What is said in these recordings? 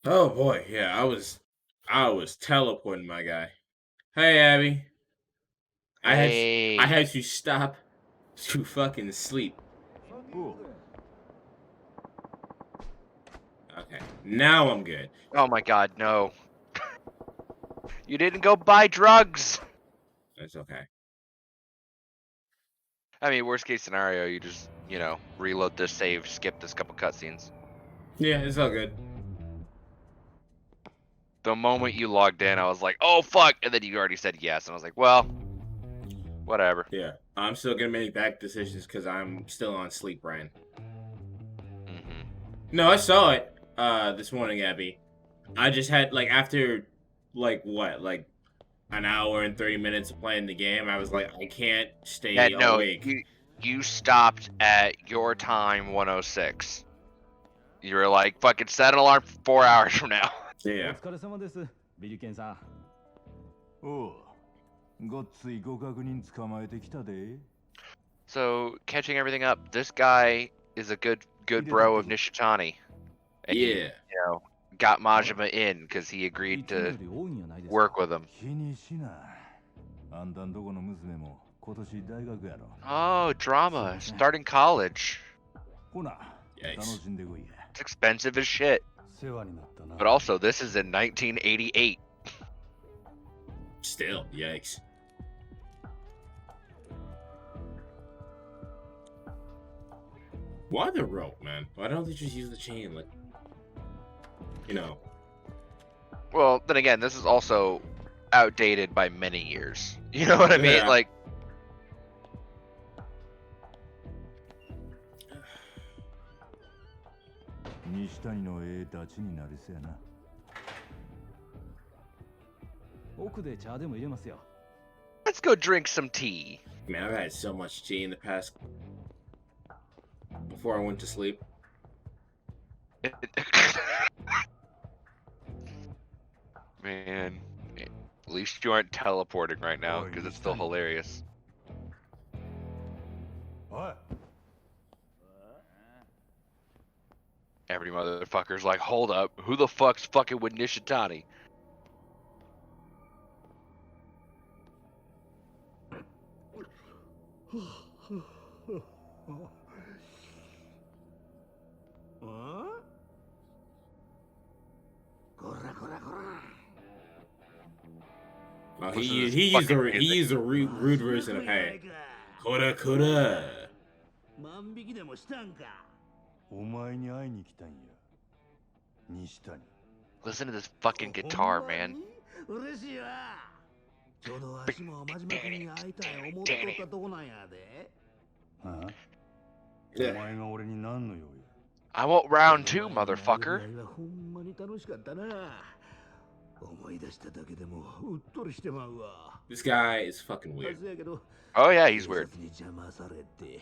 Oh boy, yeah, I was teleporting my guy. Hey Abby, I had I Hey. had to stop to fucking sleep. Ooh. Okay, now I'm good. Oh my god, no. You didn't go buy drugs! That's okay. I mean, worst case scenario, you just, reload this save, skip this couple cutscenes. Yeah, it's all good. The moment you logged in, I was like, oh fuck! And then you already said yes, and I was like, well, whatever. Yeah, I'm still gonna make back decisions because I'm still on sleep brain. hmm No, I saw it this morning, Abby. I just had like after like an hour and 30 minutes of playing the game, I was like, I can't Yeah, stay no, awake. you stopped at your time 106. You were like, fucking set an alarm for 4 hours from now. お Yeah. 疲れ様です、ビリケンさん。おう、ごっついご確認捕まえてきたで。So, catching everything up, this guy is a good bro of Nishitani. And he, Yeah. got Majima in because he agreed to work with him. 気にしな。あんたんとこの娘も今年大学やろ。Oh, drama. Starting college. ほな、楽 Yikes. しんでこいや。It's expensive as shit. 世話になったな。 But also, this is in 1988. Still, yikes. Why the rope, man? Why don't they just use the chain? Like, you know. Well, then again, this is also outdated by many years. You know what I mean? Yeah. Like, 西谷のええダチになりそうやな。奥で茶でも入れますよ。 let's go drink some tea. Man, I've had so much tea in the past. Before I went to sleep. Man, at least you aren't teleporting right now because it's still hilarious. おい。 Every motherfucker's like, hold up, who the fuck's fucking with Nishitani? Oh, Listen to he this he used a fucking he music. used a rude version of hey. Koda koda. 万引きでもしたんか。お前に会いに来たんや。西谷。 Listen to this fucking guitar, man. 嬉しいわ。ちょうどわしも真島君に会いたい思っとったとこなんやで。ああ、 Yeah. お前が俺に何の用や。 I want round two, motherfucker. ほんまに楽しかったな。思い出しただけでもうっとりしてまうわ。 This guy is fucking weird. はずやけど Oh yeah, he's weird. 警察に邪魔されて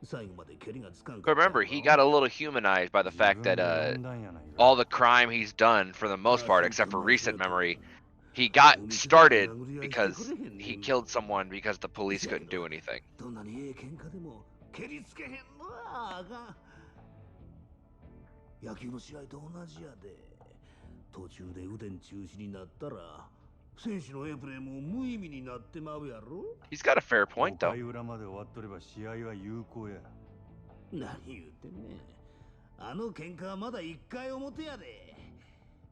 最後まで蹴りがつかんか But ったんや remember, ろ he got a little humanized by the fact that 自分で呼んだんやないか。 all the crime he's done, for the most part, except for recent memory, he got started because he killed someone because the police couldn't do anything. どんなにええ喧嘩でも蹴りつけへんのはあかん。野球の試合と同じやで。途中で腕ん中止になったら、選手のエイプレーも無意味になってまうやろ。 He's got a fair point, 5 though. 回裏まで終わっとれば試合は有効や。何言うてんねん。あの喧嘩はまだ1回表やで。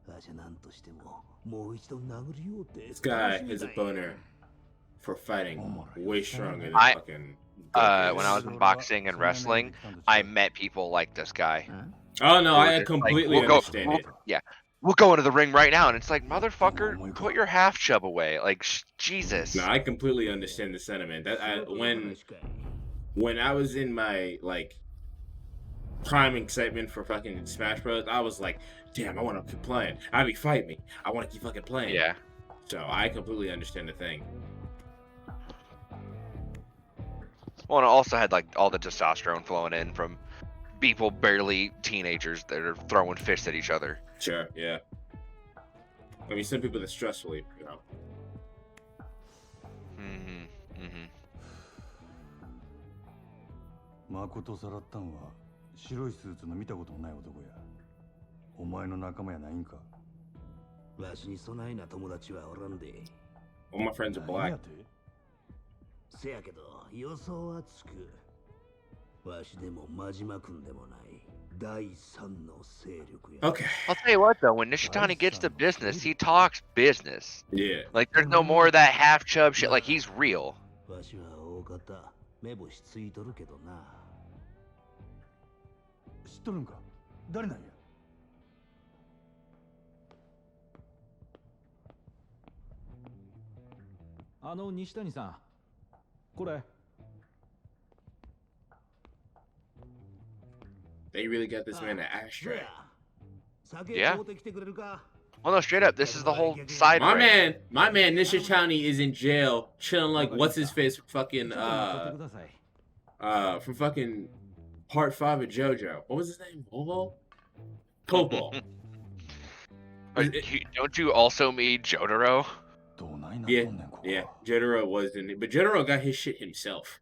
わしゃなんとしてももう一度殴りようて。 This guy is a boner for fighting way stronger than I- fucking. When I was in boxing and wrestling, I met people like this guy. Oh no, They were I just like, completely we'll go- understand it. Yeah, we'll go into the ring right now, and it's like, motherfucker, put your half chub away. Like, Jesus. No, I completely understand the sentiment. That when I was in my like prime excitement for fucking Smash Bros, I was like, damn, I want to keep playing. Abby, fight me. I want to keep fucking playing. Yeah. So I completely understand the thing. Well, and it also had like all the testosterone flowing in from people barely teenagers that are throwing fists at each other. Sure, yeah. I mean, some people that's stressful, you know. Mm-hmm. 誠さらったんは白いスーツの見たこともない男や。お前の仲間やないんか。わしにそないな友達はおらんで。 All my friends are 何や black. て。せやけど予想はつく。わしでも真島君でもない第三の勢力や。 Okay. I'll tell you what though, when Nishitani gets to business, he talks business. Yeah. Like there's no more of that half chub shit. Like he's real. わしは大方目星ついとるけどな。知っとるんか。誰なんや。西谷さん、これ。 They really got this man an どう ashtray. や酒 Yeah. 買うてきてくれるか。 Well, no, straight up, this is the whole side. My ring. man Nishitani is in jail, chilling like what's his face fucking ちょっと待ってください。 from fucking part 5 of JoJo. What was his name? Bobo? Popo. Don't you also mean Jotaro? どうないなっ Yeah, とんねんここ yeah. Jotaro was in it, but Jotaro got his shit himself.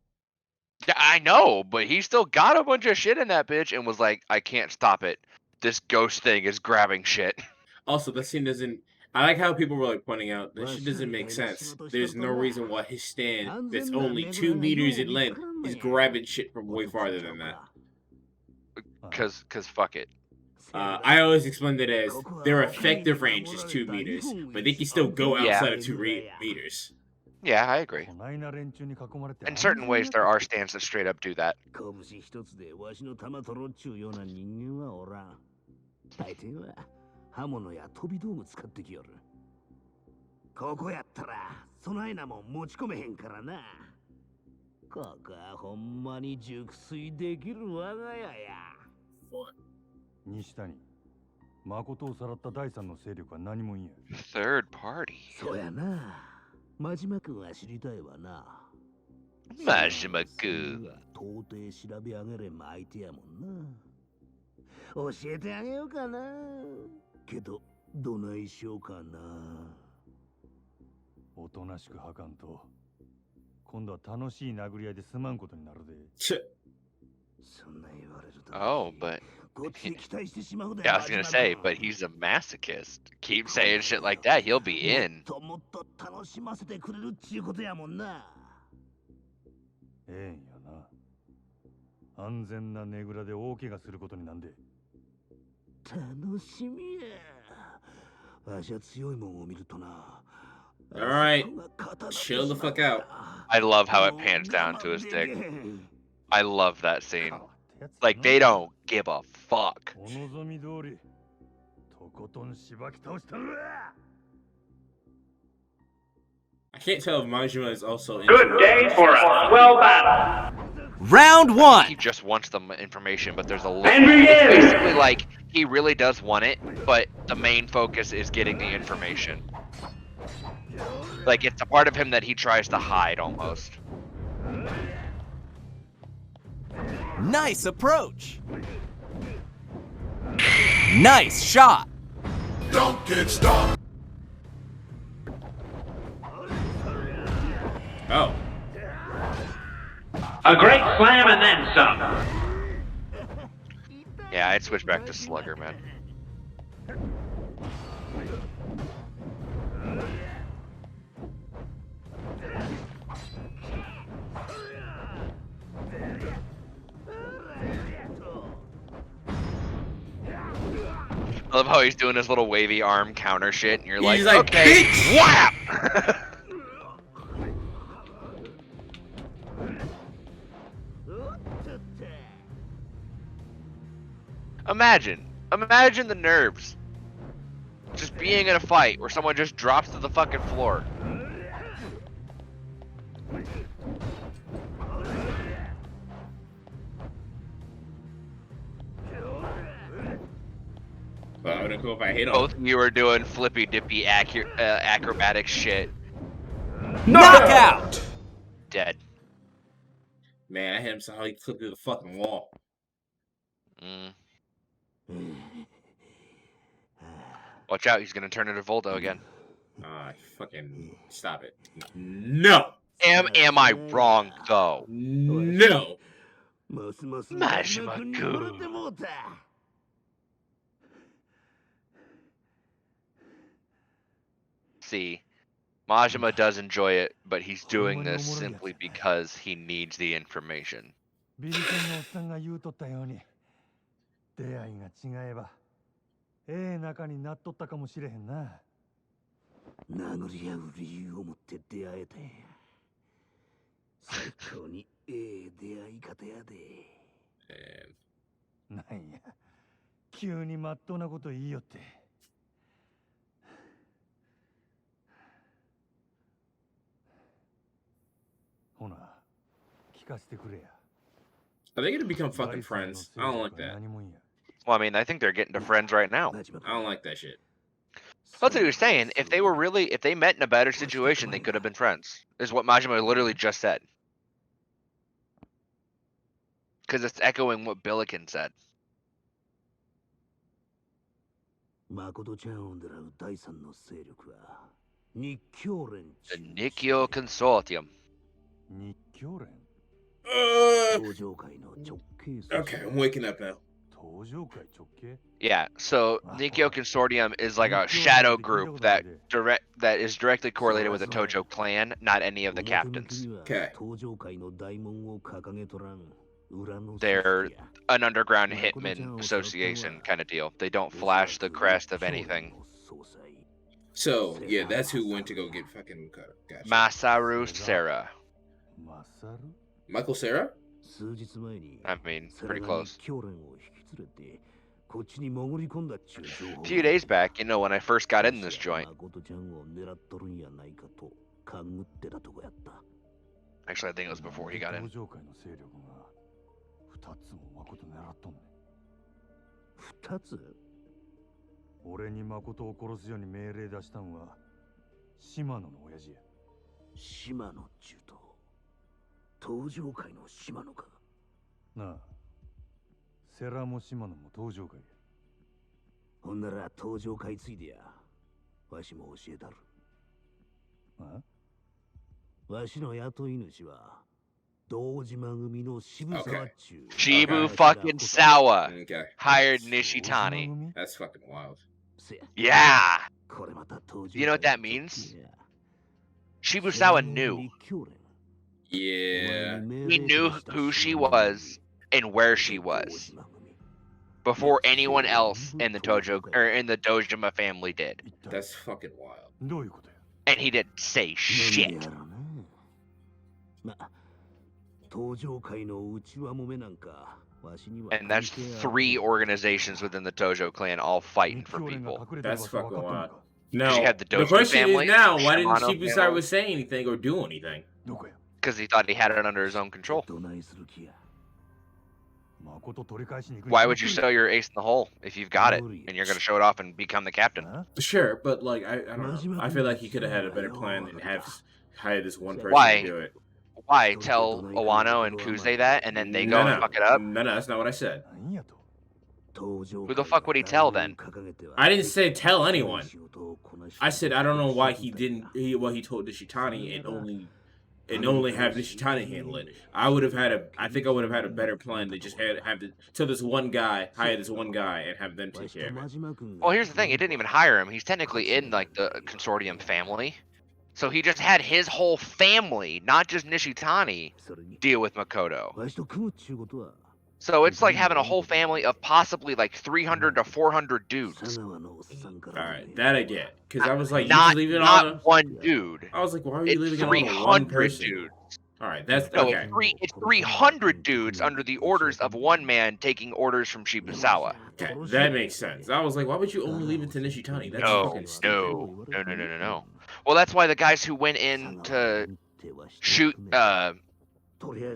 Yeah, I know, but he still got a bunch of shit in that bitch and was like, I can't stop it. This ghost thing is grabbing shit. Also, that scene doesn't. I like how people were like pointing out that shit doesn't make sense. There's no reason why his stand that's only 2 meters in length is grabbing shit from way farther than that. Cause fuck it. I always explained it as their effective range is 2 meters, but they can still go Yeah. outside of 2 meters. Yeah, I agree. こないな連中に囲まれて In certain ways, there are stands that straight up do that. 拳一つでわしの玉取ろっちゅうような人間はおらん。大抵は刃物や飛び道具使ってきよる。ここやったらそないなもん持ち込めへんからな。ここはほんまに熟睡できる我が家や。西谷。誠をさらった第三の勢力は何もんや。 Third party. そうやな。真島君は知りたいわな。真島君。到底調べ上げれん相手やもんな。教えてあげようかな。けど、どないしようかな。おとなしくはかんと。今度は楽しい殴り合いで済まんことになるで。そんな言われると。 Oh, but こっちに期待してしまうで。 yeah, I was gonna say, but he's a masochist. Keep saying shit like that, he'll be in. もっと楽しませてくれるっちゅうことやもんな。ええんやな。安全なねぐらで大怪我することになんで。楽しみや。わしは強いもんを見るとな。 Alright, chill the fuck out. I love how it pans down to his dick. I love that scene. Like, they don't give a fuck. お望み通り。とことんしばき倒したるわ。 I can't tell if Majima is also in. Good day for a swell battle. Round one. He just wants the information, but there's a little. And begin! It's basically like he really does want it, but the main focus is getting the information. Like it's a part of him that he tries to hide almost. Nice approach. Nice shot. Don't get stopped. Oh. A great slam and then some. Yeah, I'd switch back to Slugger, man. I love how he's doing his little wavy arm counter shit, and you're like, He's like, okay, bitch! whap! Imagine the nerves. Just being in a fight where someone just drops to the fucking floor. Well, it would have cool if I hit him. Both of you are doing flippy dippy acrobatic shit. Knockout. Dead. Man, I hit him so he flipped through the fucking wall. Watch out, he's gonna turn into Voldo again. Fucking stop it. No! Am I wrong though? No! ますます真島君。真島君に惚れてもうた。see, Majima does enjoy it, but he's doing this simply because he needs the information. ビリケンのおっさんが言うとったように、出会いが違えば、仲になっとったかもしれへんな。殴り合う理由を持って出会えて、最高に出会い方やで。なんや、急にまっとうなこと言いよって。ほな、聞かせてくれや。Are they gonna become fucking friends? I don't like that. Well, I mean, I think they're getting to friends right now. I don't like that shit. That's what he was saying. If they met in a better situation, they could have been friends. Is what Majima literally just said. Because it's echoing what Billiken said. 誠ちゃんを狙う第三の勢力は日教連 The Nikkyo Consortium. 日教連 Okay, I'm waking up now. 登場会直系 Yeah, so Nikkyo Consortium is like a shadow group that is directly correlated with the Tojo clan, not any of the captains. Okay. They're an underground hitman association kind of deal. They don't flash the crest of anything. So, yeah, that's who went to go get fucking gotcha. Masaru Serra. マサル Michael Sarah? I mean, pretty close. 教連を引き連れてこっちに潜り込んだっちゅう情報 A few days back, you know, when I first got in this joint. 誠ちゃんを狙っとるんやないかと勘ぐってたとこやった Actually, I think it was before he got in. 登場会の勢力が2つも誠狙っとんねん。2つ俺に誠を殺すように命令出したんは島野の親父や。島野っちゅうと登場会の島野かなあ、セラも島野も登場会や。ほんなら登場会ついでやわしも教えたるあわしの雇い主は堂島組の渋沢っちゅう Shibu fucking Sawa Okay. hired Nishitani. That's fucking wild. せや Yeah! これまた登場 You know what that means? Shibusawa knew. Yeah. He knew who she was and where she was before anyone else in the Tojo or in the Dojima family did. That's fucking wild. どういうことや。 And he didn't say 何 shit. やろなま登場会の内輪もめなんかわしには And that's 関係ある three organizations within the Tojo clan all fighting 日 for 教連が people. 隠れてる場 That's 所分 fucking かっとん wild. か No. She had the The Doji question family, is now, why didn't Shimano Shibusaiwa family. say anything or do anything? どこや。 Because he thought he had it under his own control. どないする気や誠取り返しに行くに Why would you 決ま sell your ace in the hole if you've got it and you're going to show it off and become the っと captain? るな Sure, but like I don't know. I feel like he could have had a better plan than have hired this one person Why? to do it. Why tell Owano and Kuze that and then they go and fuck it up? No, that's not what I said. 何やと。 Who the fuck would he tell then? I didn't say tell anyone. I said I don't know why he didn't. He told Nishitani and only have Nishitani handle it. I think I would have had a better plan to just have tell this one guy, hire this one guy, and have them take care of it. Well, here's the thing. He didn't even hire him. He's technically in, like, the consortium family. So he just had his whole family, not just Nishitani, deal with Makoto. わしと組むっちゅうことは So it's like having a whole family of possibly, like, 300 to 400 dudes. 佐川のおっさんから All right, that I get. Because I was like, you Not, just leave it on. not one dude. I was like, why are you It's leaving it on one 300 person? dudes. All right, that's No, okay. it's 300 dudes under the orders of one man taking orders from Shibusawa. Okay, that makes sense. I was like, why would you only leave it to Nishitani? That's No, fucking stupid. no. Well, that's why the guys who went in to shoot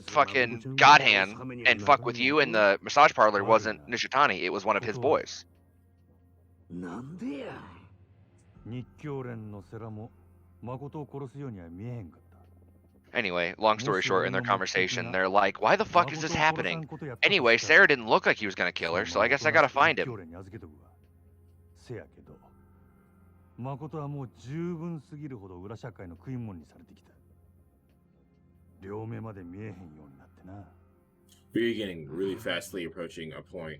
fucking Godhand and fuck with you in the massage parlor wasn't Nishitani. It was one of his boys. なんでや日教連のセラも誠を殺すようには見えへんかった。 Anyway, long story short, in their conversation, they're like, why the fuck is this happening? Anyway, Sarah didn't look like he was gonna kill her, so I guess I gotta find him. せやけど、誠はもう十分すぎるほど裏社会の食い物にされてきた。両目まで見えへんようになってな。 We're getting really fastly approaching a point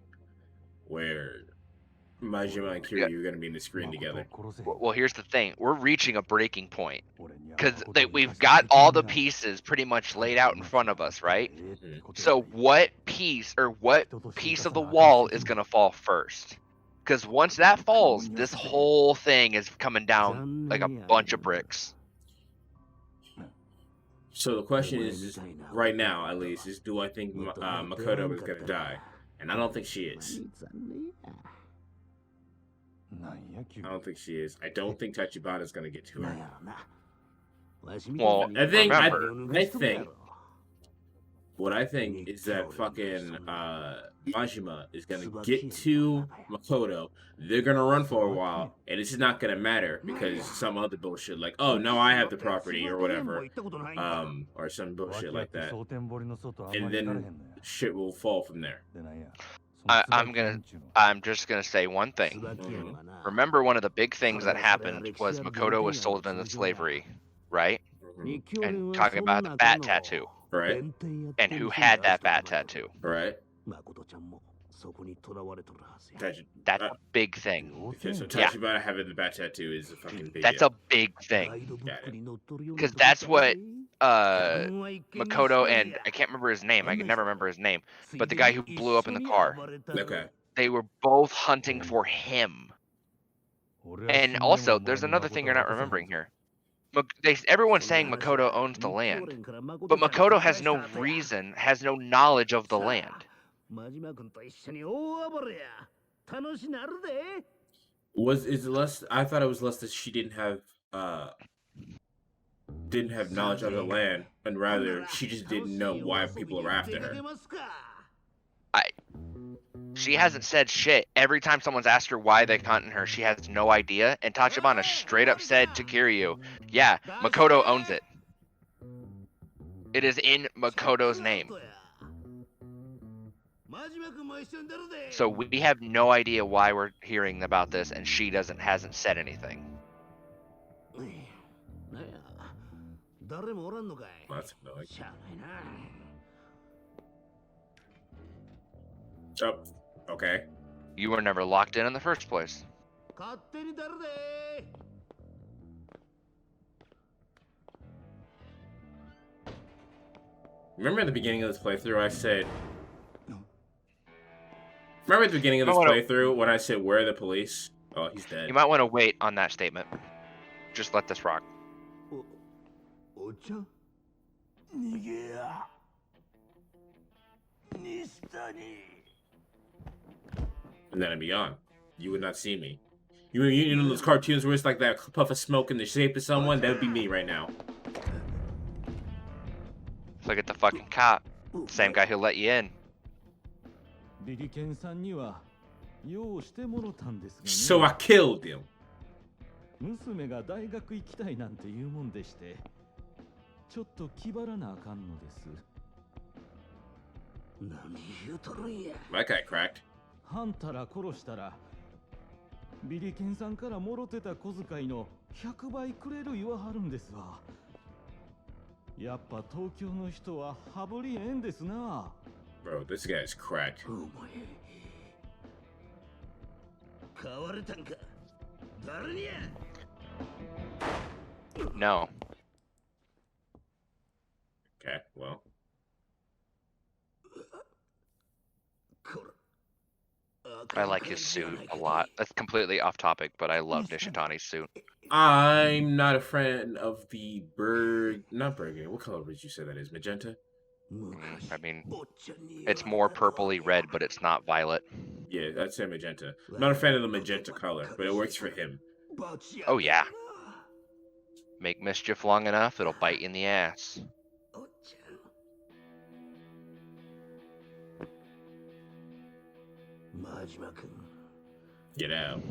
where Majima and Kiryu are gonna be in the screen together. Well, here's the thing: we're reaching a breaking point because Because we've got all the pieces pretty much laid out in front of us, right? So what piece of the wall is gonna fall first? Because once that falls, this whole thing is coming down like a bunch of bricks. So the question is, right now at least, is do I think Makoto is gonna die? And I don't think she is. I don't think she is. I don't think Tachibana is gonna get to her. Well, I think remember, what I think is that fucking Majima is gonna get to Makoto. They're gonna run for a while, and it's not gonna matter because some other bullshit like, oh no, I have the property or whatever, or some bullshit like that, and then shit will fall from there. I'm just gonna say one thing. Remember, one of the big things that happened was Makoto was sold into slavery, right? And talking about the bat tattoo. Right. And who had that bat tattoo? Right. That's a big thing. Okay, so Tachibana having the bat tattoo is a fucking big That's deal. a big thing. Got it. Because that's what Makoto and I can't remember his name. I can never remember his name. But the guy who blew up in the car. Okay. They were both hunting for him. And also, there's another thing you're not remembering here. Everyone's saying Makoto owns the land, but Makoto has no reason, has no knowledge of the land. Is it less? I thought it was less that she didn't have knowledge of the land, and rather she just didn't know why people are after her. She hasn't said shit. Every time someone's asked her why they're hunting her, she has no idea. And Tachibana straight up said to Kiryu, yeah, Makoto owns it. It is in Makoto's name. So we have no idea why we're hearing about this, and she hasn't said anything. That's annoying. Oh, okay. You were never locked in the first place. Remember at the beginning of this playthrough, I said. Remember at the beginning of this playthrough when I said, "Where are the police?" Oh, he's dead. You might want to wait on that statement. Just let this rock. And then I'd be gone. You would not see me. You know those cartoons where it's like that puff of smoke in the shape of someone? That would be me right now. Look at the fucking cop. Same guy who let you in. So I killed him. 娘が大学行きたいなんて言うもんでして、ちょっと気張らなあかんのです。That guy cracked. あんたら殺したら、ビリケンさんからもろてた小遣いの100倍くれる言わはるんですわ。やっぱ東京の人は羽振りええんですな。Bro, this guy's cracked. 買われたんか。誰にや。No. Okay, well. I like his suit a lot. That's completely off topic, but I love Nishitani's suit. I'm not a friend of the not burgundy. What color would you say that is? Magenta? I mean, it's more purpley red, but it's not violet. Yeah, I'd say magenta. I'm not a fan of the magenta color, but it works for him. Oh yeah. Make mischief long enough, it'll bite you in the ass. Get out.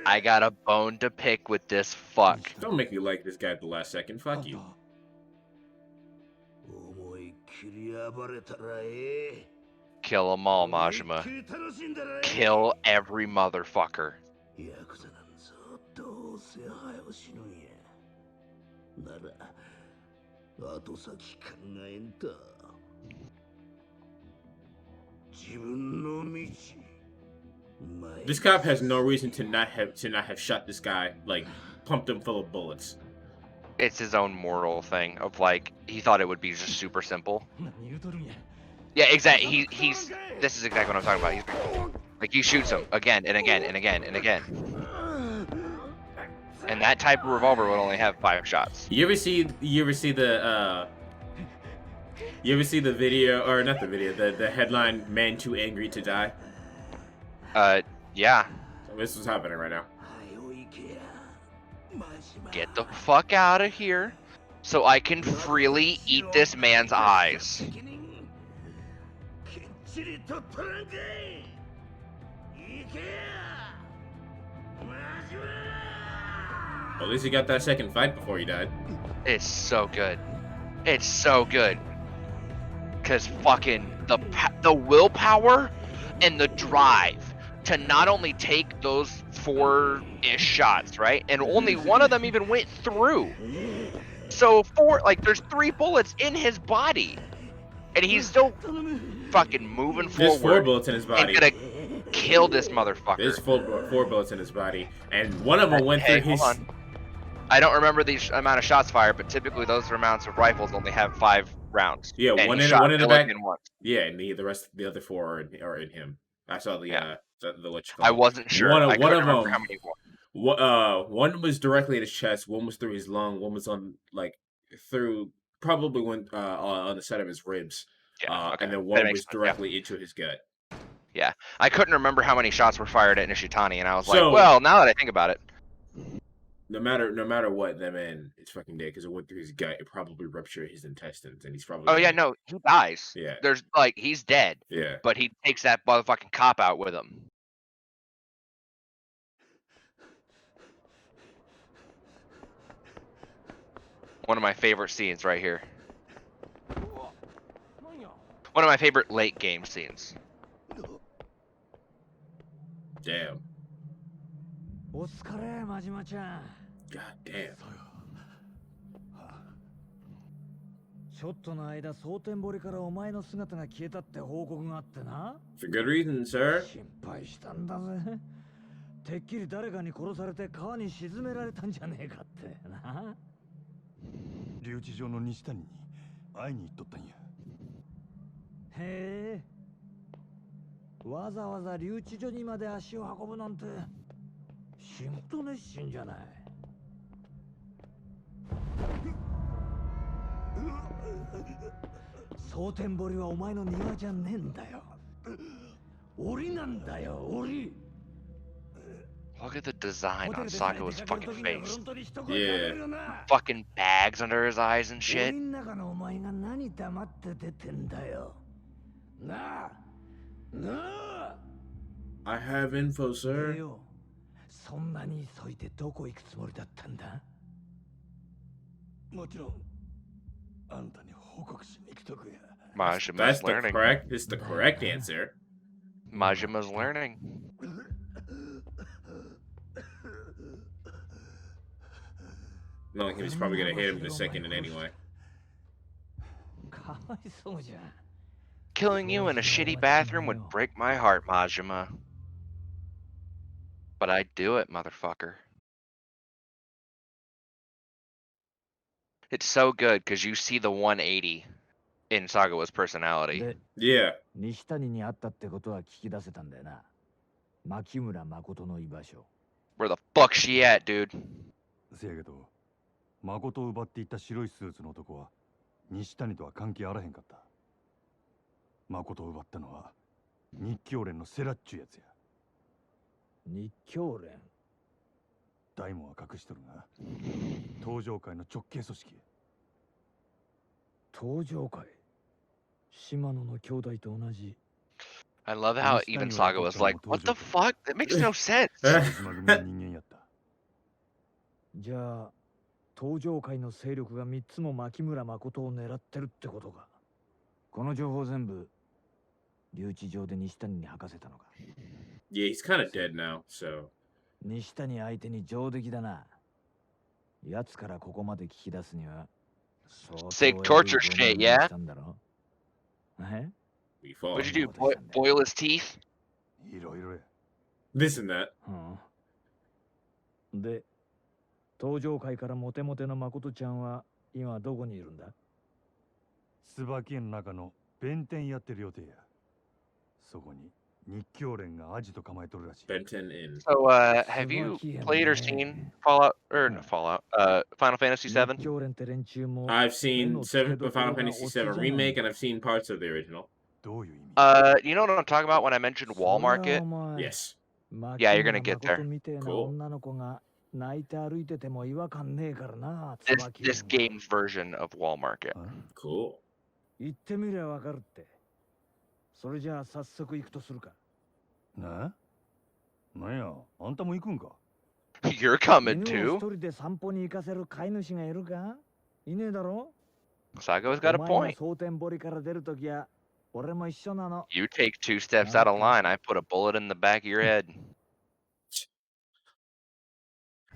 I got a bone to pick with this fuck. Don't make me like this guy at the last second. Fuck you. Kill them all, Majima. Kill every motherfucker. This cop has no reason to not have shot this guy, like pumped him full of bullets. It's his own moral thing of like he thought it would be just super simple. Yeah, exactly. This is exactly what I'm talking about. Like he shoots him again and again and again and again. And that type of revolver would only have 5 shots. You ever see the video, or not the video, the headline "Man Too Angry to Die"? Yeah. So this is happening right now. Get the fuck out of here so I can freely eat this man's eyes. At least he got that second fight before he died. It's so good. It's so good. Cause fucking the willpower and the drive to not only take those 4-ish shots, right? And only one of them even went through. So there's 3 bullets in his body. And he's still fucking moving forward. There's 4 bullets in his body. And gonna kill this motherfucker. There's 4 bullets in his body. And one of them went through his... Hold on. I don't remember the amount of shots fired, but typically those amounts of rifles only have 5 rounds. Yeah, and one in the back. Yeah, and the other 4 are in him. I saw the what you call I wasn't sure. One I of couldn't remember them. How many one was directly at his chest. One was through his lung. One was on through probably on the side of his ribs. Yeah, okay. And then one was directly into his gut. Yeah, I couldn't remember how many shots were fired at Nishitani, and I was like, well, now that I think about it. No matter what, that man is fucking dead because it went through his gut. It probably ruptured his intestines, and he's probably. Oh yeah, no, he dies. Yeah. There's he's dead. Yeah. But he takes that motherfucking cop out with him. One of my favorite scenes right here. One of my favorite late game scenes. Damn. God damn. ちょっとの間、蒼天堀からお前の姿が消えたって報告があってな。For good reason, sir. 心配したんだぜ。てっきり誰かに殺されて川に沈められたんじゃねえかってな。留置場の西谷に会いに行っとったんや。へえ。わざわざ留置所にまで足を運ぶなんて仕事熱心じゃない。蒼天堀はお前の庭じゃねえんだよ。檻なんだよ、檻。 Look at the design on Saga's fucking face. Yeah. Fucking bags under his eyes and shit. I have info, sir. そんなに急いでどこ行くつもりだったんだ？もちろんあんたに報告しに来とくや。 Majima's learning. It's the correct answer. Majima's learning. Knowing he was probably gonna hit him in a second in anyway. Killing you in a shitty bathroom would break my heart, Majima. But I'd do it, motherfucker. It's so good because you see the 180 in Sagawa's personality. Yeah. 西谷に会ったってことは聞き出せたんだよな。牧村誠の居場所。 Where the fuck she at, dude? せやけど、誠を奪っていった白いスーツの男は西谷とは関係あらへんかった。誠を奪ったのは日教連のセラっちゅうやつや。日教連。大門は隠しとるが、東上会の直系組織。東上会。島野の兄弟と同じ。 I love how even Saga was like, what the fuck? That makes no sense. じゃあ、東上会の勢力が3つも牧村誠を狙ってるってことか。この情報全部、留置場で西谷に吐かせたのか。Yeah, he's kind of dead now, so. 西谷相手に上出来だな。奴からここまで聞き出すには、Sick torture shit, yeah? え？ We fall. What'd you do? Boil his teeth? いろいろや。 This and that. で、登場会からモテモテの誠ちゃんは今どこにいるんだ？椿園の中の弁天やってる予定や。そこに日教連がアジト構えとるらしい。 Benton in. So, have you played or seen Fallout or no, Fallout? Final Fantasy VII. I've seen Final Fantasy VII Remake, and I've seen parts of the original. どういう意味？ You know what I'm talking about when I mentioned Wall Market? Yes. Yeah, you're gonna get there. Cool. This game's version of Wall Market. Cool. 行ってみりゃわかるって。それじゃあ早速行くとするか。な？なんや、あんたも行くんか？ You're coming 犬を too. 一人で散歩に行かせる飼い主がいるか？いねえだろ？ Saga's got a お前 point. が蒼天堀から出るときは俺も一緒なの。 You take 2 steps out of line, I put a bullet in the back of your head.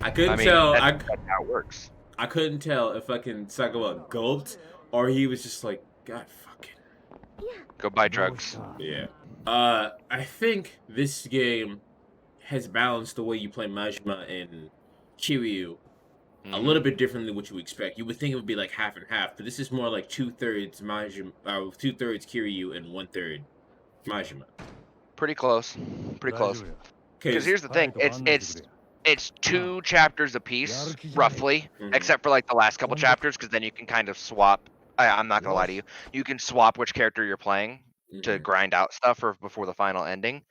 I couldn't I mean, tell. that's how it works. I couldn't tell if fucking Sagawa gulped or he was just like, God fucking. Go buy drugs. Yeah. I think this game has balanced the way you play Majima and Kiryu a little bit differently than what you expect. You would think it would be like half and half, but this is more like 2/3 Majima, 2/3 Kiryu and 1/3 Majima. Pretty close. Pretty close. 大丈夫や。 Because here's the thing, it's 2 chapters apiece, roughly, except for like the last couple chapters, because then you can kind of swap. I'm not gonna lie to you. You can swap which character you're playing to grind out stuff before the final ending.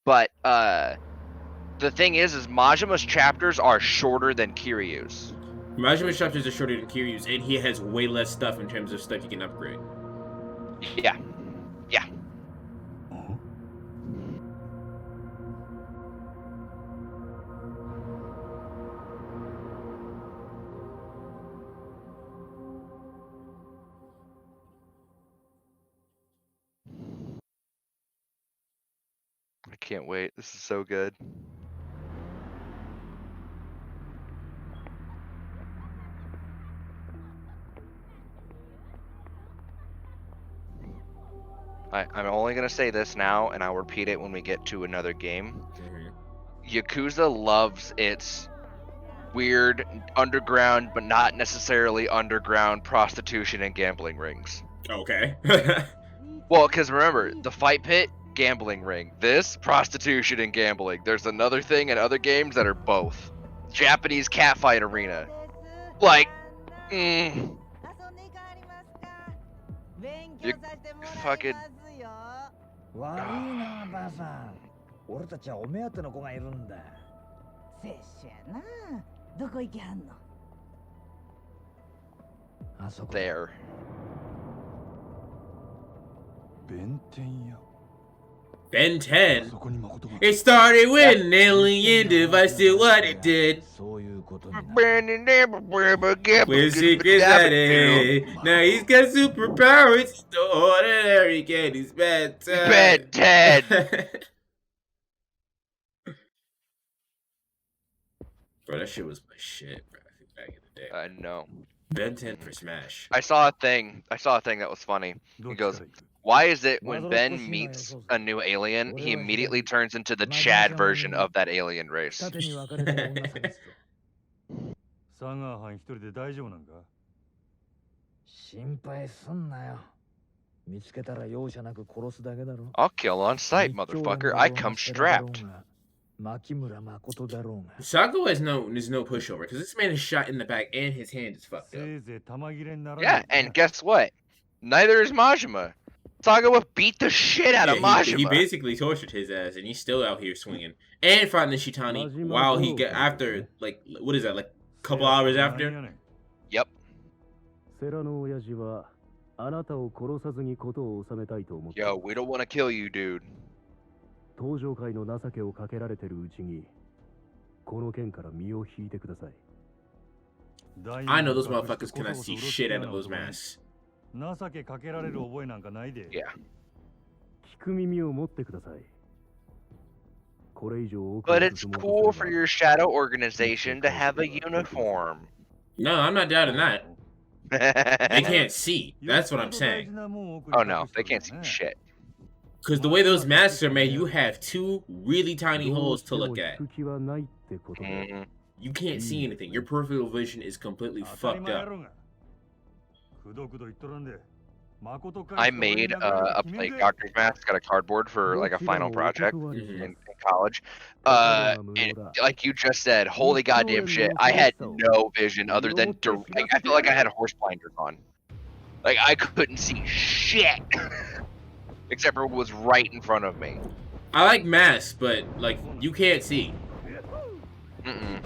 But the thing is Majima's chapters are shorter than Kiryu's. Majima's chapters are shorter than Kiryu's, and he has way less stuff in terms of stuff you can upgrade. Yeah. Yeah. I can't wait. This is so good. I'm only going to say this now, and I'll repeat it when we get to another game. Yakuza loves its weird, underground, but not necessarily underground prostitution and gambling rings. Okay. Well, because remember, the fight pit, gambling ring. This, prostitution and gambling. There's another thing in other games that are both. Japanese catfight arena. Like, you fucking... 悪いな、ばあさん。俺たちはお目当ての子がいるんだ。拙者やな。どこ行きはんの？あそこ。There. 弁天屋。 Ben 10. It started with an alien device to what it did. With secrets at it. Now he's got superpowers. He's the ordinary kid. He's Ben 10. Ben 10. Bro, that shit was my shit, bro. Back in the day. I know. Ben 10 for Smash. I saw a thing that was funny. He goes, why is it when Ben meets a new alien, he immediately turns into the Chad version of that alien race? サガー班一人で大丈夫なんか？心配すんなよ。見つけたら容赦なく殺すだけだろ。 I'll kill on sight, motherfucker. I come strapped. Sago is no pushover because this man is shot in the back and his hand is fucked up. Yeah, and guess what? Neither is Majima. Sagawa beat the shit out of Majima. He basically tortured his ass, and he's still out here swinging and fighting Nishitani while he get after like what is that like a couple hours after? Yep. Yo, we don't want to kill you, dude. I know those motherfuckers cannot see shit out of those masks. Yeah. But it's cool for your shadow organization to have a uniform. No, I'm not doubting that. They can't see. That's what I'm saying. Oh no, they can't see shit. Because the way those masks are made, you have two really tiny holes to look at. Mhm. You can't see anything. Your peripheral vision is completely fucked up. I made a plate doctor's mask out of cardboard for like a final project in college. And like you just said, holy goddamn shit! I had no vision other than like, I felt like I had horse blinders on. Like I couldn't see shit except for what was right in front of me. I like masks, but like you can't see. Mm-mm.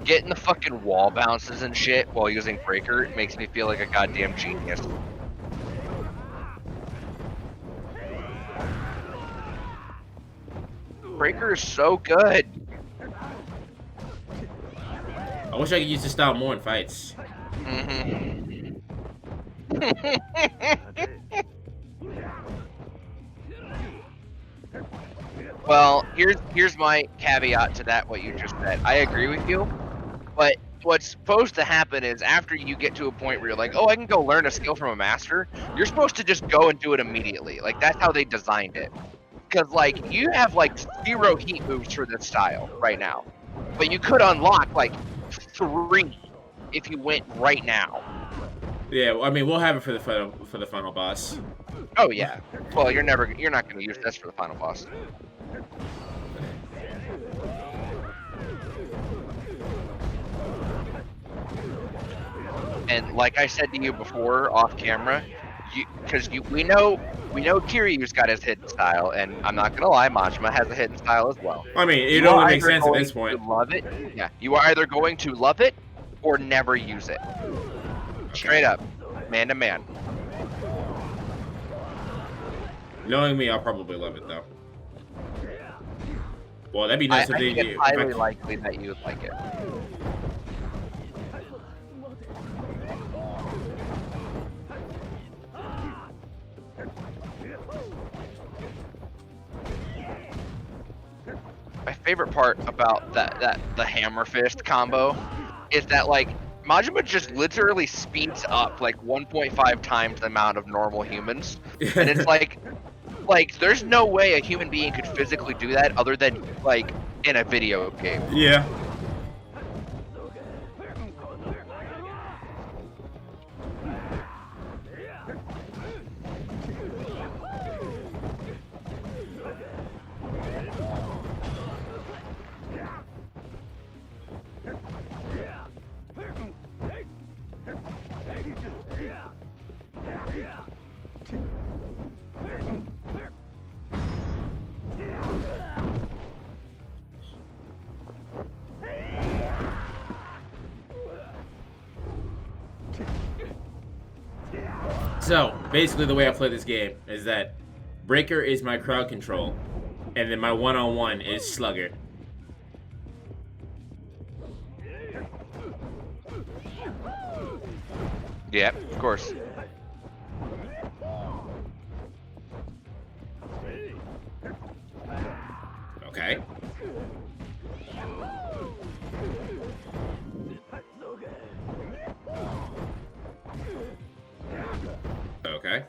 Getting the fucking wall bounces and shit while using breaker makes me feel like a goddamn genius. Breaker is so good. I wish I could use this style more in fights. Mm-hmm. Well, here's my caveat to that, what you just said. I agree with you, but what's supposed to happen is after you get to a point where you're like, oh, I can go learn a skill from a master, you're supposed to just go and do it immediately. Like, that's how they designed it. Because, like, you have, like, 0 heat moves for this style right now. But you could unlock, like, 3 if you went right now. Yeah, I mean, we'll have it for the final boss. Oh, yeah. Well, you're not going to use this for the final boss. And like I said to you before, off camera, because we know Kiryu's got his hidden style, and I'm not gonna lie, Majima has a hidden style as well. I mean, it only makes sense at this point. Love it, yeah. You are either going to love it or never use it. Straight up, man to man. Knowing me, I'll probably love it though. Well, that'd be nice if I they think it's highly likely that you would like it. My favorite part about the hammer fist combo is that like Majima just literally speeds up like 1.5 times the amount of normal humans, and it's like there's no way a human being could physically do that other than like in a video game. Yeah. So, basically the way I play this game is that Breaker is my crowd control, and then my one-on-one is Slugger. Yeah, of course. Okay. Okay.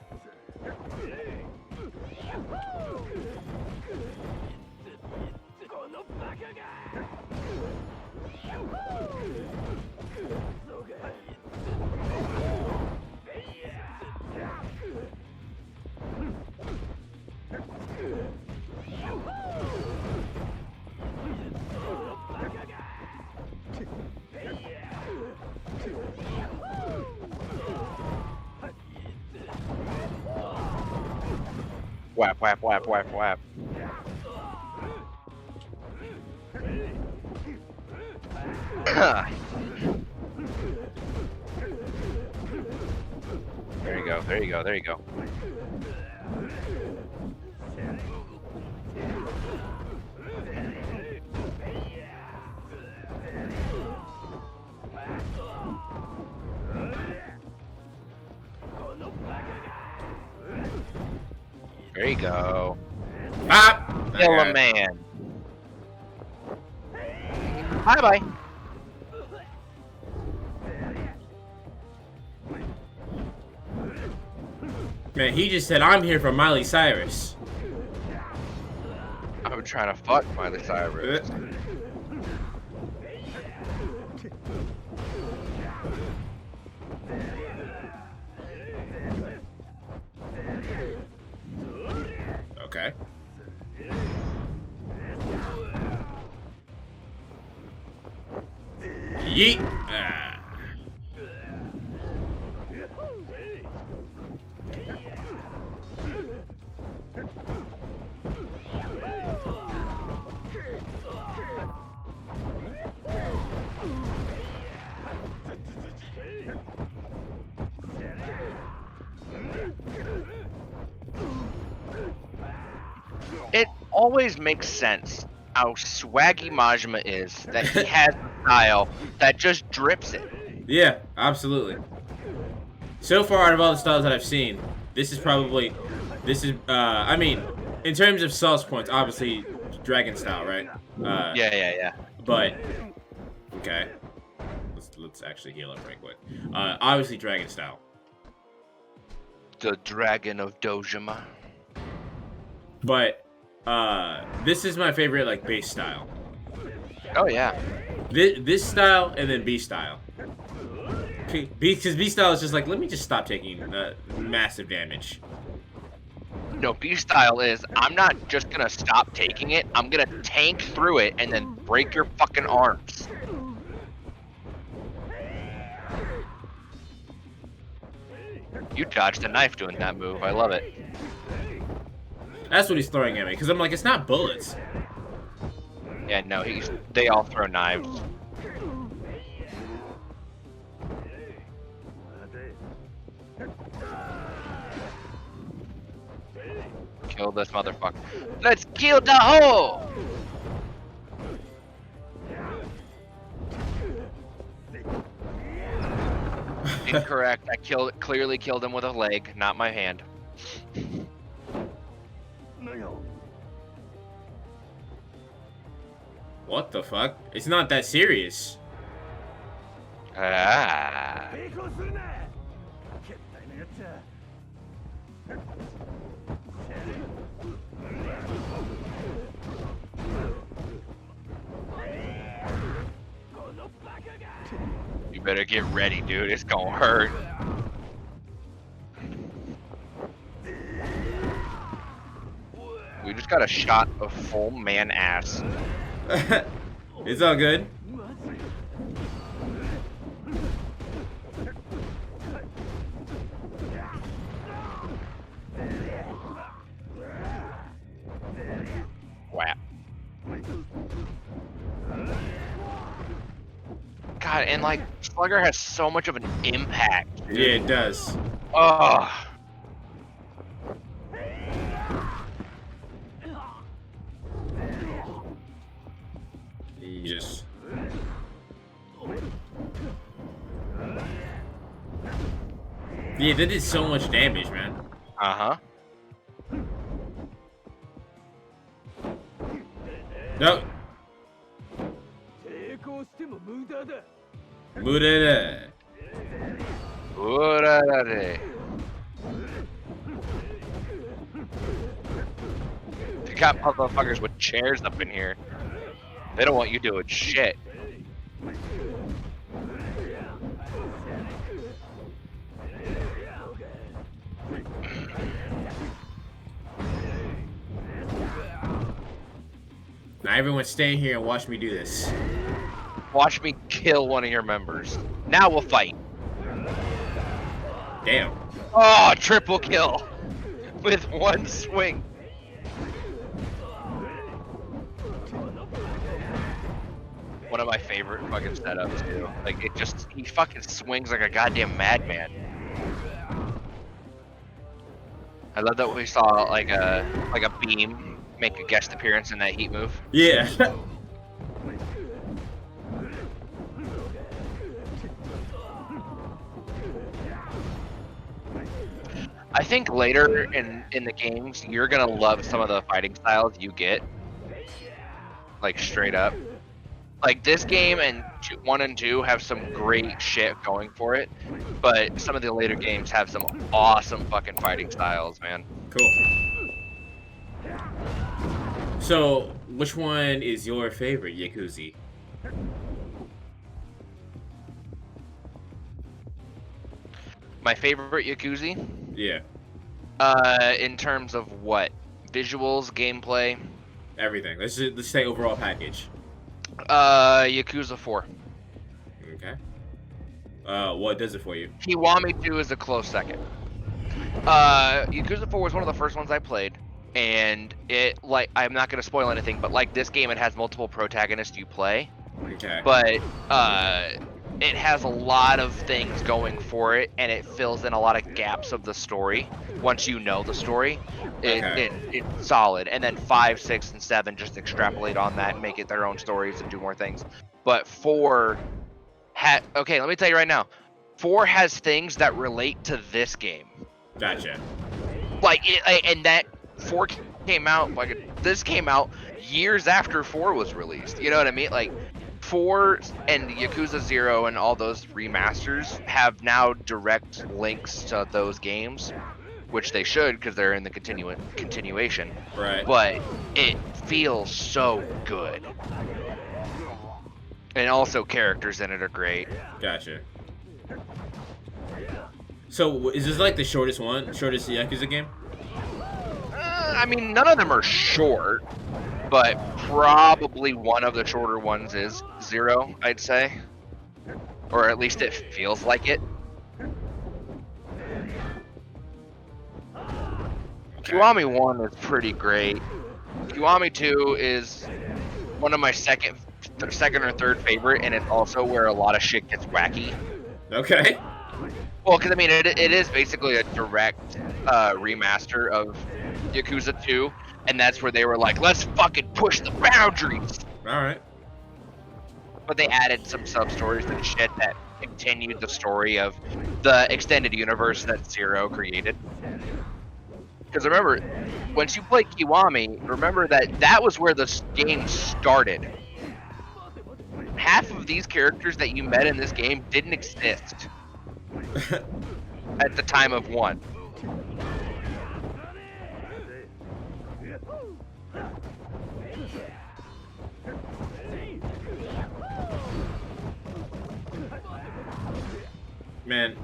Whap, whap, whap, whap, whap. There you go, there you go, there you go. There you go. Ah! Kill a man. Bye bye. Man, he just said, I'm here for Miley Cyrus. I'm trying to fuck Miley Cyrus. Okay. Yeet. Ah. It always makes sense how swaggy Majima is, that he has a style that just drips it. Yeah, absolutely. So far, out of all the styles that I've seen, this is, I mean, in terms of sauce points, obviously, Dragon style, right? Yeah. But, okay. Let's actually heal up right quick. Obviously, Dragon style. The Dragon of Dojima. But, this is my favorite, like, base style. Oh, yeah. This style, and then B style. Because B style is just like, let me just stop taking massive damage. No, B style is, I'm not just gonna stop taking it, I'm gonna tank through it and then break your fucking arms. You dodged a knife doing that move, I love it. That's what he's throwing at me, because I'm like, it's not bullets. Yeah, no, they all throw knives. Kill this motherfucker. Let's kill the hoe! Incorrect. I clearly killed him with a leg, not my hand. What the fuck? It's not that serious. Ah. You better get ready, dude. It's gonna hurt. We just got a shot of full man ass. It's all good. Wow. God, and like Slugger has so much of an impact. Dude. Yeah, it does. Oh. Just. Yeah, that did so much damage, man. Uh-huh. No. Murada. Urarare. You got motherfuckers with chairs up in here. They don't want you doing shit. Now everyone stay here and watch me do this. Watch me kill one of your members. Now we'll fight. Damn. Oh, triple kill. With one swing. One of my favorite fucking setups too. Like he fucking swings like a goddamn madman. I love that we saw like a beam make a guest appearance in that heat move. Yeah. I think later in the games you're gonna love some of the fighting styles you get. Like straight up. Like this game and 1 and 2 have some great shit going for it, but some of the later games have some awesome fucking fighting styles, man. Cool. So, which one is your favorite Yakuza? My favorite Yakuza? Yeah. In terms of what? Visuals, gameplay? Everything. Let's say overall package. Yakuza 4. Okay. What does it for you? Kiwami 2 is a close second. Yakuza 4 was one of the first ones I played, and it, like, I'm not going to spoil anything, but like this game, it has multiple protagonists you play. Okay. But, it has a lot of things going for it, and it fills in a lot of gaps of the story. Once you know the story, it's solid. And then 5, 6, and 7 just extrapolate on that and make it their own stories and do more things. But 4 okay, let me tell you right now, 4 has things that relate to this game. Gotcha. Like, and that 4 came out, this came out years after 4 was released. You know what I mean? Like, 4 and Yakuza 0 and all those remasters have now direct links to those games, which they should because they're in the continuation. Right. But it feels so good. And also characters in it are great. Gotcha. So, is this like the shortest Yakuza game? I mean, none of them are short, but probably one of the shorter ones is 0, I'd say. Or at least it feels like it. Kiwami 1 is pretty great. Kiwami 2 is one of my second or third favorite, and it's also where a lot of shit gets wacky. Okay. Well, because I mean, it is basically a direct remaster of Yakuza 2, and that's where they were like, let's fucking push the boundaries. All right. But they added some sub-stories and shit that continued the story of the extended universe that 0 created. Because remember, once you play Kiwami, remember that was where the game started. Half of these characters that you met in this game didn't exist at the time of 1. Man.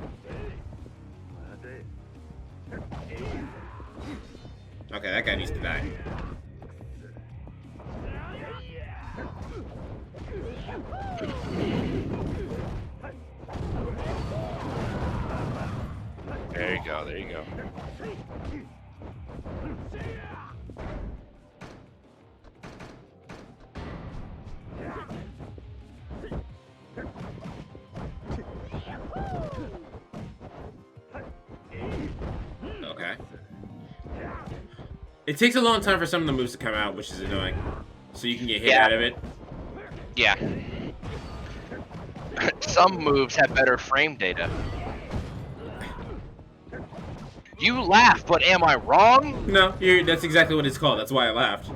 Okay, that guy needs to die. There you go, there you go. Okay. It takes a long time for some of the moves to come out, which is annoying. So you can get hit out of it. Yeah. Some moves have better frame data. You laugh, but am I wrong? No, that's exactly what it's called. That's why I laughed.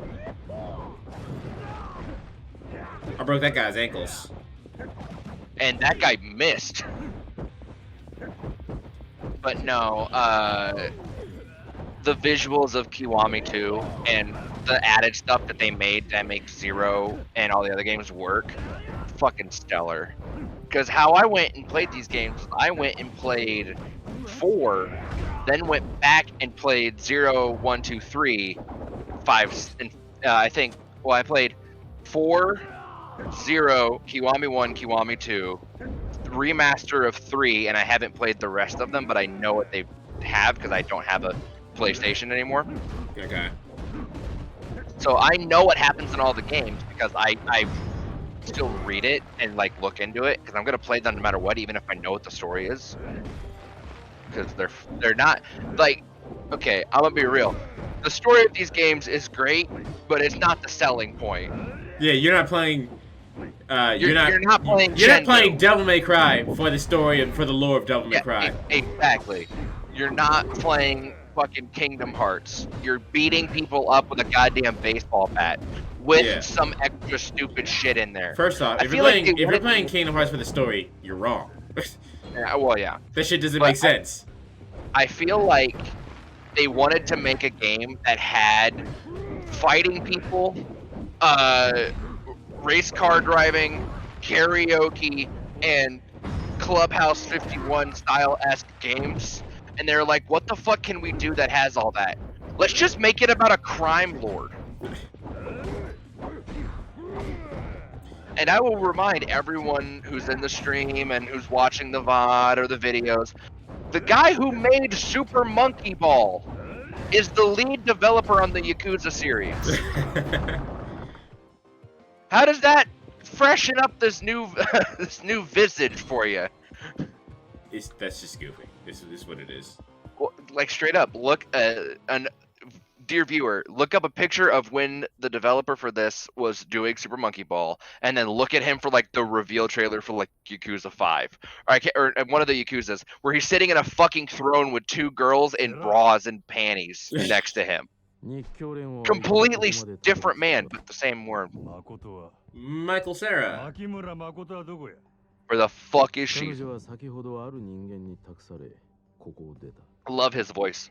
I broke that guy's ankles. And that guy missed. But no, the visuals of Kiwami 2 and the added stuff that they made that makes 0 and all the other games work, fucking stellar. Because how I went and played these games, I went and played 4, then went back and played 0, 1, 2, 3, 5, and I think, well, I played 4, 0, Kiwami 1, Kiwami 2, remaster of 3, and I haven't played the rest of them, but I know what they have because I don't have a PlayStation anymore. Okay. So I know what happens in all the games because I still read it and like look into it because I'm gonna play them no matter what, even if I know what the story is. Because they're not like, okay, I'm gonna be real. The story of these games is great, but it's not the selling point. Yeah, you're not playing. You're not playing. You're not playing Devil May Cry for the story and for the lore of Devil May Cry. Exactly. You're not playing fucking Kingdom Hearts. You're beating people up with a goddamn baseball bat. with Yeah. some extra stupid shit in there. First off, I if feel like you're playing Kingdom Hearts for the story, you're wrong. Yeah, well, yeah. That shit doesn't But make sense. I feel like they wanted to make a game that had fighting people, race car driving, karaoke, and Clubhouse 51 style-esque games. And they're like, what the fuck can we do that has all that? Let's just make it about a crime lord. And I will remind everyone who's in the stream and who's watching the VOD or the videos, the guy who made Super Monkey Ball is the lead developer on the Yakuza series. How does that freshen up this new this new visage for you? That's just goofy. This is what it is. Well, like straight up, look, dear viewer, look up a picture of when the developer for this was doing Super Monkey Ball, and then look at him for like the reveal trailer for like Yakuza 5, or one of the Yakuzas, where he's sitting in a fucking throne with two girls in bras and panties next to him. Completely different man, but the same word. Michael Cera. Where the fuck is she? I love his voice.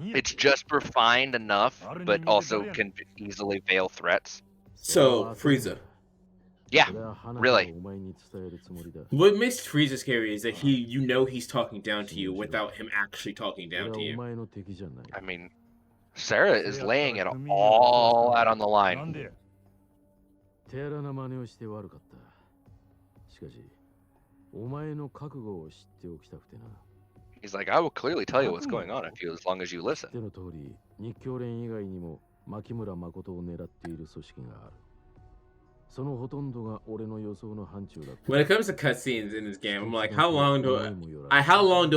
It's just refined enough, but also can easily veil threats. So, Frieza. Yeah, really. What makes Frieza scary is that he's talking down to you without him actually talking down to you. I mean, Sarah is laying it all out on the line. He's like, I will clearly tell you what's going on if you, as long as you listen. When it comes to cutscenes in this game, I'm like, how long do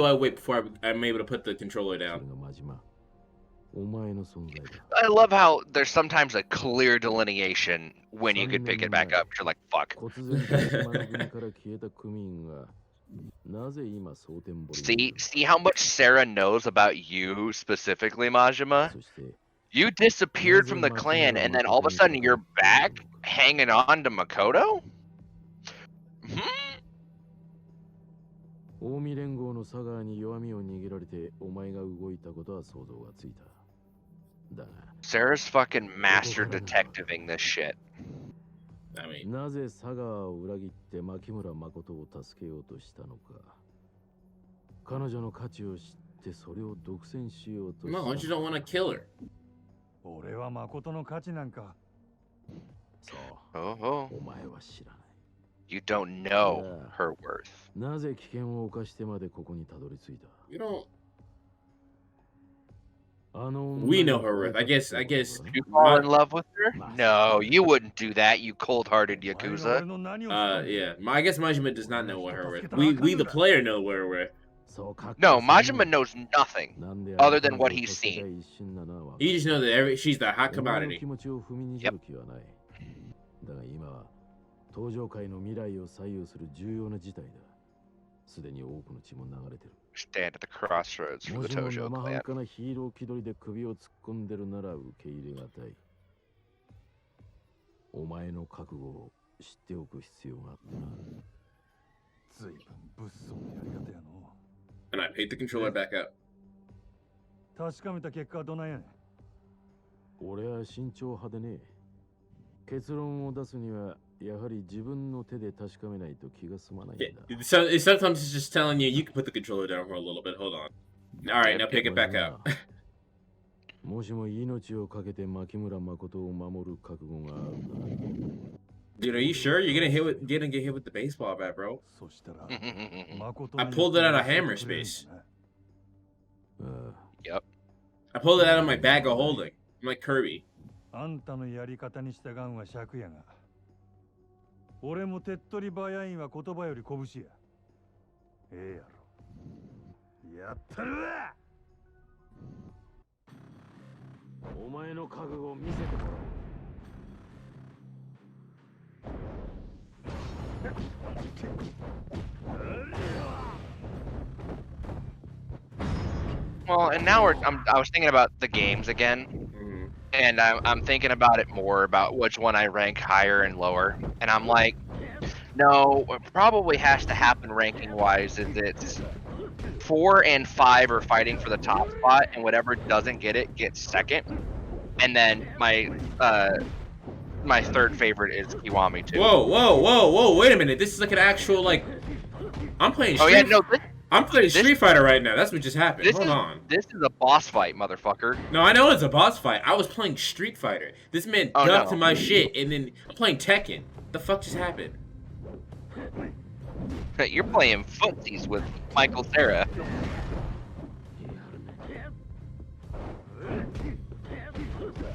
I wait before I'm able to put the controller down? I love how there's sometimes a clear delineation when you could pick it back up. You're like, fuck. See how much Sarah knows about you specifically, Majima? You disappeared from the clan, and then all of a sudden you're back hanging on to Makoto? Sarah's fucking master detectiving this shit. I mean, well, no, you don't want to kill her. Oh. You don't know her worth. You don't. We know her worth. I guess. You fall in love with her? No, you wouldn't do that, you cold-hearted Yakuza. Yeah. I guess Majima does not know what her worth. We the player know what her worth. No, Majima knows nothing other than what he's seen. You just know that she's the hot commodity. Yep. Stand at the crossroads for the Tojo clan. And I picked the controller back up. So sometimes it's just telling you can put the controller down for a little bit. Hold on. All right, now pick it back up. Dude, are you sure you're gonna get hit with the baseball bat, bro? I pulled it out of hammer space. Yep. I pulled it out of my bag of holding. I'm like Kirby. Well, and now I was thinking about the games again. and I'm thinking about it more about which one I rank higher and lower, and I'm like, no, what probably has to happen ranking wise is it's 4 and 5 are fighting for the top spot, and whatever doesn't get it gets second, and then my third favorite is Kiwami too. Whoa! Wait a minute. This is like an actual like. I'm playing. Oh yeah, no. I'm playing Street Fighter right now. That's what just happened. Hold on. This is a boss fight, motherfucker. No, I know it's a boss fight. I was playing Street Fighter. This man ducked to my shit, and then I'm playing Tekken. What the fuck just happened? You're playing footsies with Michael Cera.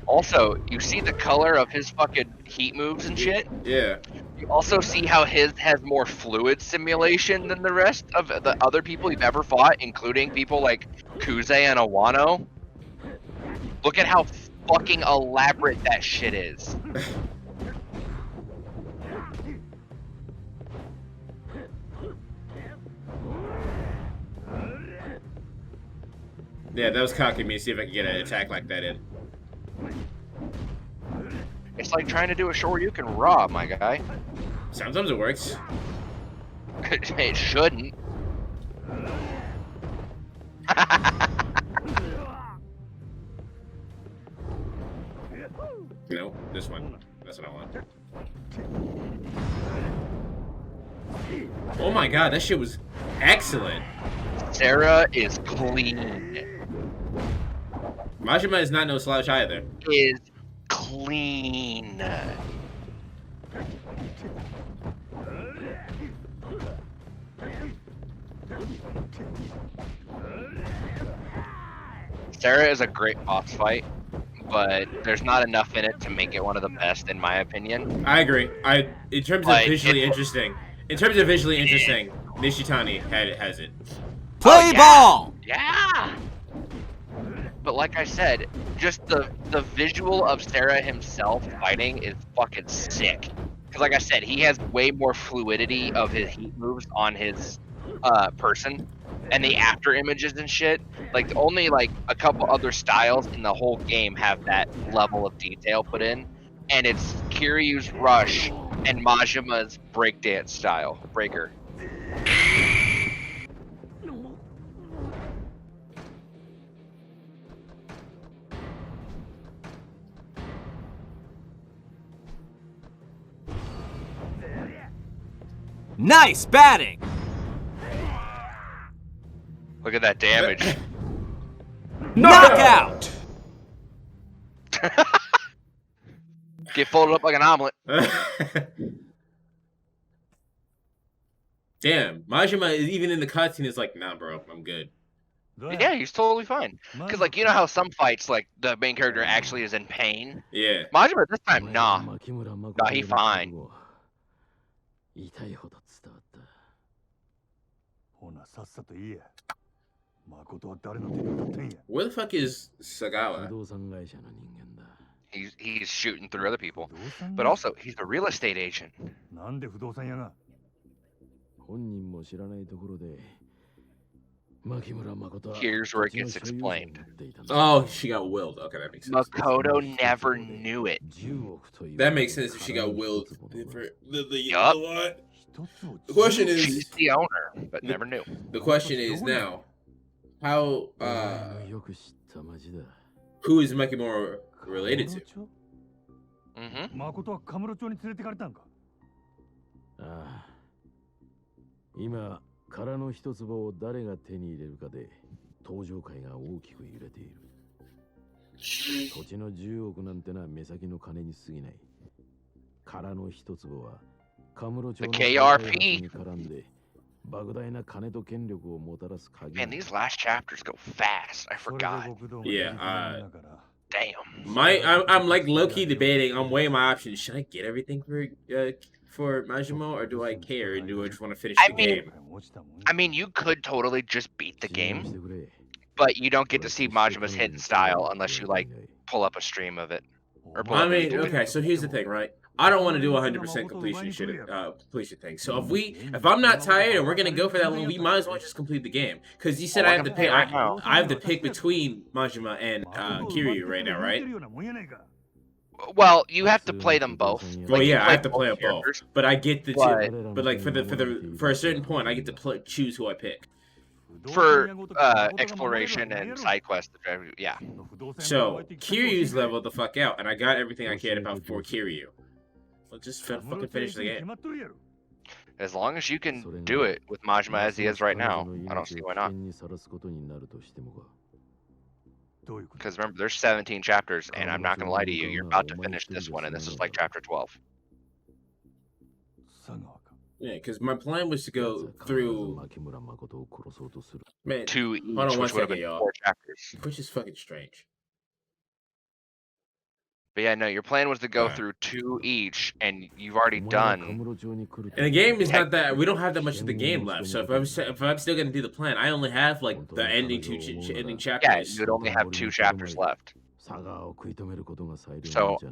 Also, you see the color of his fucking heat moves and shit? Yeah. You also see how his has more fluid simulation than the rest of the other people you've ever fought, including people like Kuze and Awano. Look at how fucking elaborate that shit is. Yeah, that was cocking me. See if I can get an attack like that in. It's like trying to do a Shoryuken Raw, my guy. Sometimes it works. It shouldn't. No, this one. That's what I want. Oh my god, that shit was excellent. Cera is clean. Majima is not no slouch either. Is clean. Cera is a great boss fight, but there's not enough in it to make it one of the best, in my opinion. I agree. In terms of visually interesting, Nishitani has it. Play ball. Yeah. But like I said, just the visual of Cera himself fighting is fucking sick. Because like I said, he has way more fluidity of his heat moves on his person. And the after images and shit, like only like a couple other styles in the whole game have that level of detail put in. And it's Kiryu's Rush and Majima's breakdance style, Breaker. Nice batting. Look at that damage. Knockout. Get folded up like an omelet. Damn, Majima is even in the cutscene is like, nah, bro, I'm good. Yeah, he's totally fine. Because, like, you know how some fights, like, the main character actually is in pain? Yeah. Majima this time, nah. Nah, he fine. Where the fuck is Sagawa? He's shooting through other people. But also, he's a real estate agent. Here's where it gets explained. Oh, she got willed. Okay, that makes sense. Makoto never knew it. That makes sense if she got willed. Yup. The question is... She's the owner, but never knew. The question is now, how, who is Makimura related to? Mm-hmm. 今、殻の一坪を誰が手に入れるかで登場界が大きく揺れている。土地の10億なんてのは目先の金に過ぎない。殻の一坪はカムロ町の KRP に絡んで莫大な金と権力をもたらす鍵。Man, these last chapters go fast. I forgot. Yeah, damn. I'm like low-key debating. I'm weighing my options. Should I get everything for Majima, or do I care? And do I just want to finish the game? I mean, you could totally just beat the game, but you don't get to see Majima's hidden style unless you like pull up a stream of it. Or pull I up mean, okay. So here's the thing, right? I don't want to do 100% completion thing. So if I'm not tired and we're gonna go for that long, we might as well just complete the game. Because you said I have to pick. I have to pick between Majima and Kiryu right now, right? Well, you have to play them both. Well, Like, yeah, I have to play them both. But I get the But- but like for a certain point, I get to choose who I pick. For exploration and side quests, yeah. So Kiryu's leveled the fuck out, and I got everything I cared about for Kiryu. Let's just fucking finish the game. As long as you can do it with Majima as he is right now, I don't see why not. Because remember, there's 17 chapters, and I'm not gonna lie to you, you're about to finish this one, and this is like chapter 12. Yeah, because my plan was to go through. Man, 2 each, hold on one which would have second, been y'all. 4 chapters. Which is fucking strange. But yeah, no, your plan was to go through 2 each, and you've already done. And the game is not that we don't have that much of the game left. So if I'm still gonna do the plan, I only have like the ending ending chapters. Yeah, you'd only have 2 chapters left. So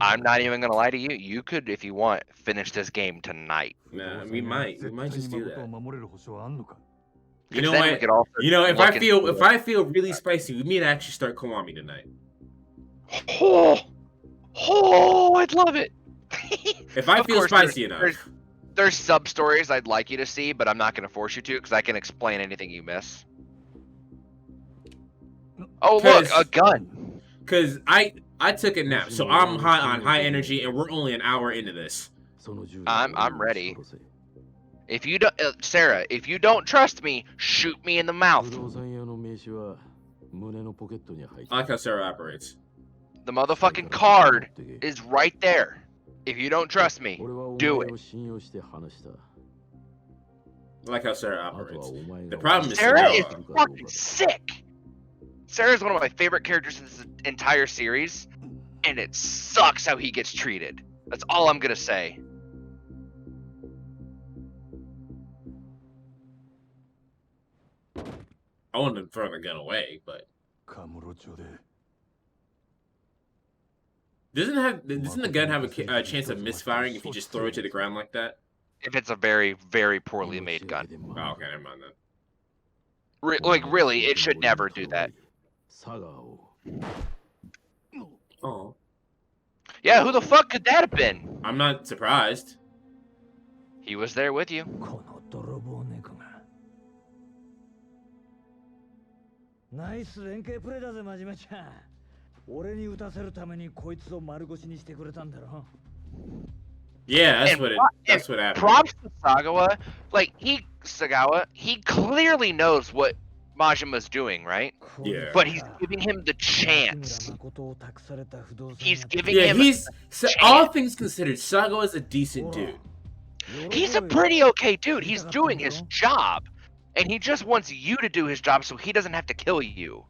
I'm not even gonna lie to you. You could, if you want, finish this game tonight. Nah, we might just do that. You know then we what? could also You know, if look I feel really spicy, we need to actually start Kiwami tonight. Oh, I'd love it. If I Of feel course, spicy enough. There's sub stories I'd like you to see, but I'm not gonna force you to because I can explain anything you miss. Oh look, a gun. Cause I took a nap, so I'm on high energy, and we're only an hour into this. I'm ready. If you don't, Sarah, if you don't trust me, shoot me in the mouth. I like how Sarah operates. The motherfucking card is right there. If you don't trust me, do it. I like how Sarah operates. The problem is Sarah is Sagawa. fucking sick. Sarah's one of my favorite characters in this entire series, and it sucks how he gets treated. That's all I'm gonna say. I wanted to throw the gun away, but doesn't the gun have a chance of misfiring if you just throw it to the ground like that? If it's a very, very poorly made gun. Oh, okay, never mind then. Really, it should never do that. Oh. Yeah, who the fuck could that have been? I'm not surprised. He was there with you. Nice 連携プレーだぜ、真島ちゃん。俺に打たせるためにこいつを丸腰にしてくれたんだろ。Yeah, that's what happened. Props to Sagawa. Like, Sagawa, he clearly knows what Majima's doing, right? Yeah. But he's giving him the chance. He's giving him all things considered, Sagawa's a decent dude. He's a pretty okay dude. He's doing his job. And he just wants you to do his job so he doesn't have to kill you.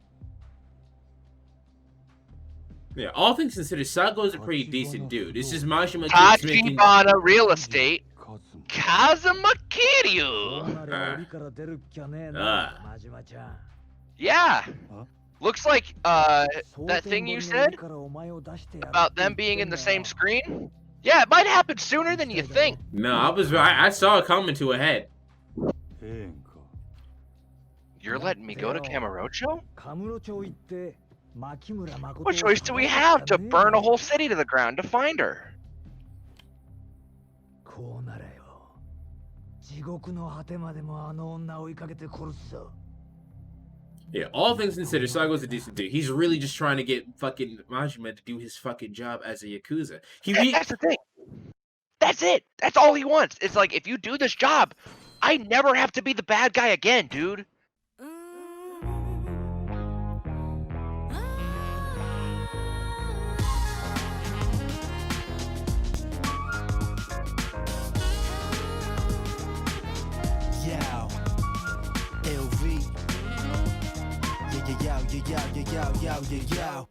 Yeah, all things considered, Sagawa's a pretty decent dude. It's just Majima keeps making... Tachibana Real Estate, Kazuma Kiryu. Yeah. Looks like that thing you said about them being in the same screen. Yeah, it might happen sooner than you think. No, I saw it coming to a head. You're letting me go to Kamurocho? What choice do we have to burn a whole city to the ground to find her? Yeah, all things considered, Sagawa's a decent dude. He's really just trying to get fucking Majima to do his fucking job as a Yakuza. That's the thing. That's it. That's all he wants. It's like, if you do this job, I never have to be the bad guy again, dude. LV. Yeah.